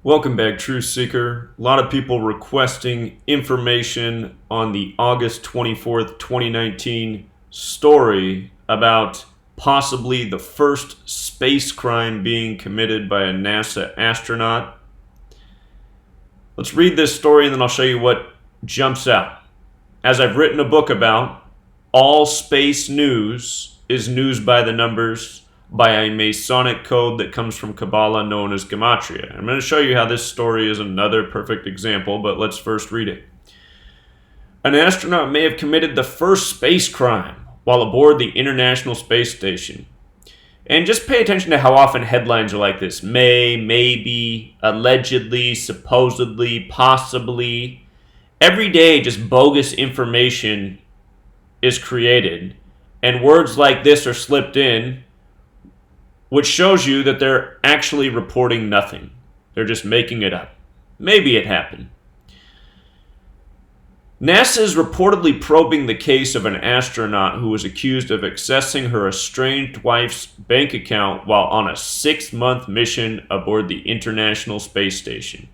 Welcome back, Truth Seeker. A lot of people requesting information on the August 24th, 2019 story about possibly the first space crime being committed by a NASA astronaut. Let's read this story and then I'll show you what jumps out. As I've written a book about, all space news is news by the numbers by a Masonic code that comes from Kabbalah known as Gematria. I'm going to show you how this story is another perfect example, but let's first read it. An astronaut may have committed the first space crime while aboard the International Space Station. And just pay attention to how often headlines are like this. May, maybe, allegedly, supposedly, possibly. Every day, just bogus information is created, and words like this are slipped in, which shows you that they're actually reporting nothing. They're just making it up. Maybe it happened. NASA is reportedly probing the case of an astronaut who was accused of accessing her estranged wife's bank account while on a 6-month mission aboard the International Space Station.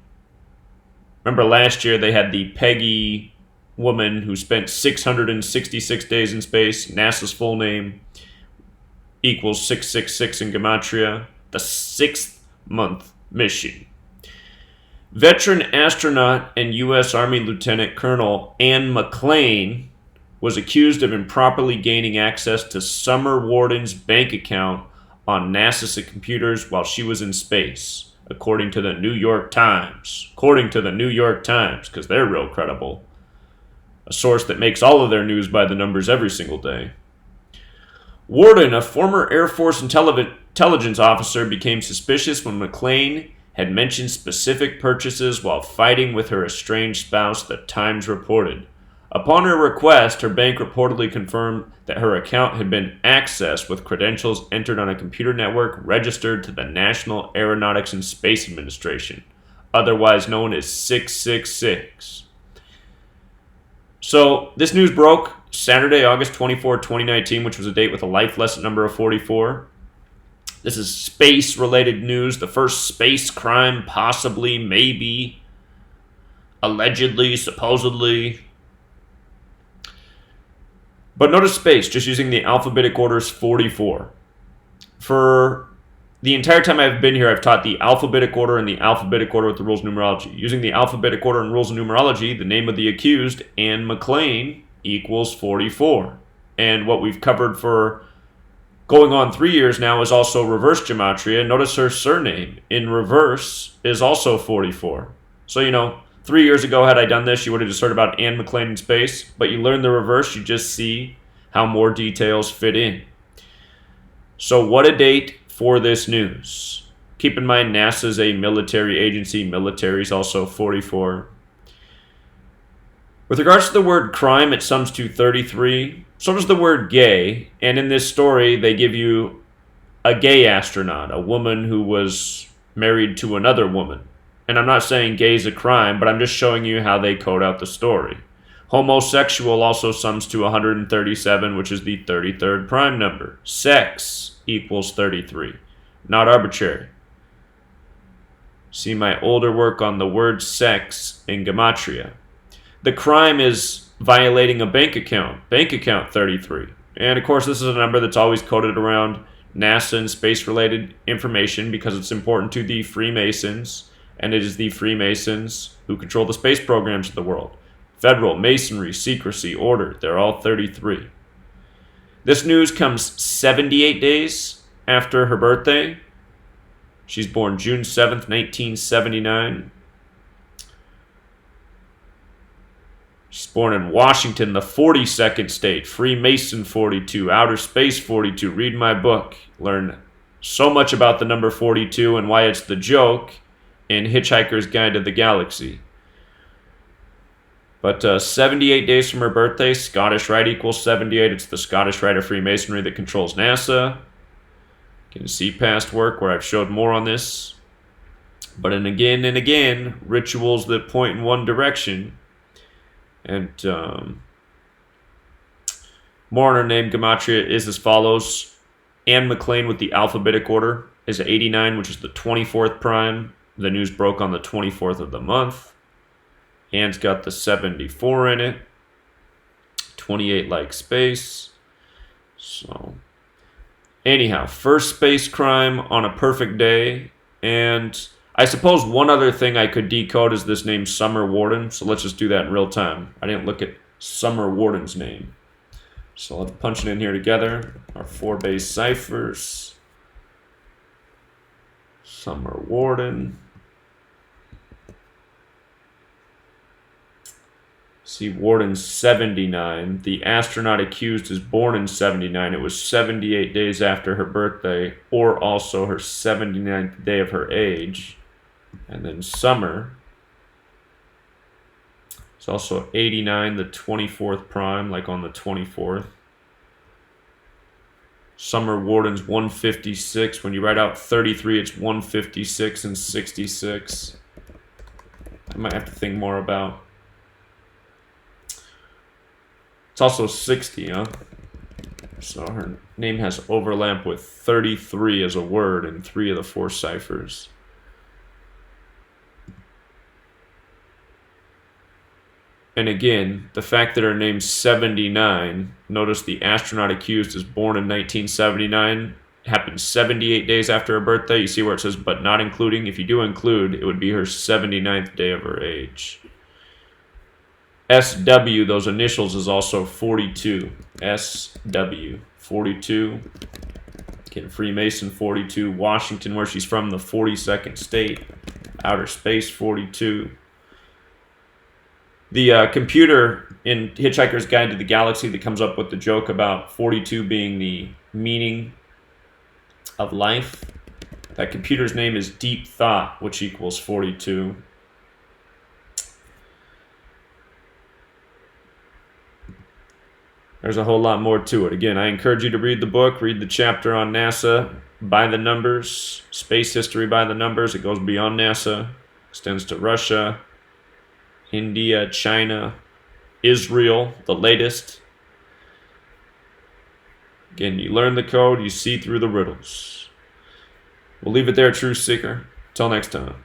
Remember last year they had the Peggy woman who spent 666 days in space. NASA's full name equals 666 in Gematria, the 6th-month mission. Veteran astronaut and U.S. Army Lieutenant Colonel Ann McClain was accused of improperly gaining access to Summer Warden's bank account on NASA's computers while she was in space, according to the New York Times. According to the New York Times, because they're real credible. A source that makes all of their news by the numbers every single day. Warden, a former Air Force intelligence officer, became suspicious when McClain had mentioned specific purchases while fighting with her estranged spouse, the Times reported. Upon her request, her bank reportedly confirmed that her account had been accessed with credentials entered on a computer network registered to the National Aeronautics and Space Administration, otherwise known as 666. So, this news broke Saturday, August 24, 2019, which was a date with a life lesson number of 44. This is space-related news. The first space crime, possibly, maybe, allegedly, supposedly. But notice space, just using the alphabetic order is 44. For the entire time I've been here, I've taught the alphabetic order and the alphabetic order with the rules of numerology. Using the alphabetic order and rules of numerology, the name of the accused, Ann McClain, equals 44. And what we've covered for going on 3 years now is also reverse gematria. Notice her surname in reverse is also 44. So, 3 years ago, had I done this, you would have just heard about Ann McClain in space. But you learn the reverse, you just see how more details fit in. So what a date for this news. Keep in mind, NASA is a military agency. Military is also 44. With regards to the word crime, it sums to 33. So does the word gay. And in this story, they give you a gay astronaut, a woman who was married to another woman. And I'm not saying gay is a crime, but I'm just showing you how they code out the story. Homosexual also sums to 137, which is the 33rd prime number. Sex equals 33. Not arbitrary. See my older work on the word sex in Gematria. The crime is violating a bank account. Bank account 33. And of course, this is a number that's always coded around NASA and space-related information because it's important to the Freemasons, and it is the Freemasons who control the space programs of the world. Federal, Masonry, secrecy, order, they're all 33. This news comes 78 days after her birthday. She's born June 7th, 1979. She's born in Washington, the 42nd state, Freemason 42, Outer Space 42. Read my book. Learn so much about the number 42 and why it's the joke in Hitchhiker's Guide to the Galaxy. But 78 days from her birthday, Scottish Rite equals 78. It's the Scottish Rite of Freemasonry that controls NASA. You can see past work where I've showed more on this. But and again, rituals that point in one direction. And more on her name, Gematria, is as follows. Ann McClain with the alphabetic order is 89, which is the 24th prime. The news broke on the 24th of the month. Ann's got the 74 in it. 28 like space. So, anyhow, first space crime on a perfect day. And I suppose one other thing I could decode is this name Summer Warden. So let's just do that in real time. I didn't look at Summer Warden's name. So let's punch it in here together. Our 4 base ciphers. Summer Warden. See, Warden's 79. The astronaut accused is born in 79. It was 78 days after her birthday, or also her 79th day of her age. And then Summer. It's also 89, the 24th prime, like on the 24th. Summer Warden's 156. When you write out 33, it's 156 and 66. I might have to think more about. It's also 60, huh? So her name has overlap with 33 as a word in 3 of the 4 ciphers. And again, the fact that her name's 79, notice the astronaut accused is born in 1979, happened 78 days after her birthday. You see where it says, but not including? If you do include, it would be her 79th day of her age. SW, those initials, is also 42. SW, 42. Again, Freemason, 42. Washington, where she's from, the 42nd state. Outer space, 42. The computer in Hitchhiker's Guide to the Galaxy that comes up with the joke about 42 being the meaning of life. That computer's name is Deep Thought, which equals 42. There's a whole lot more to it. Again, I encourage you to read the book, read the chapter on NASA by the numbers, space history by the numbers. It goes beyond NASA, extends to Russia, India, China, Israel, the latest. Again, you learn the code, you see through the riddles. We'll leave it there, Truth Seeker. Till next time.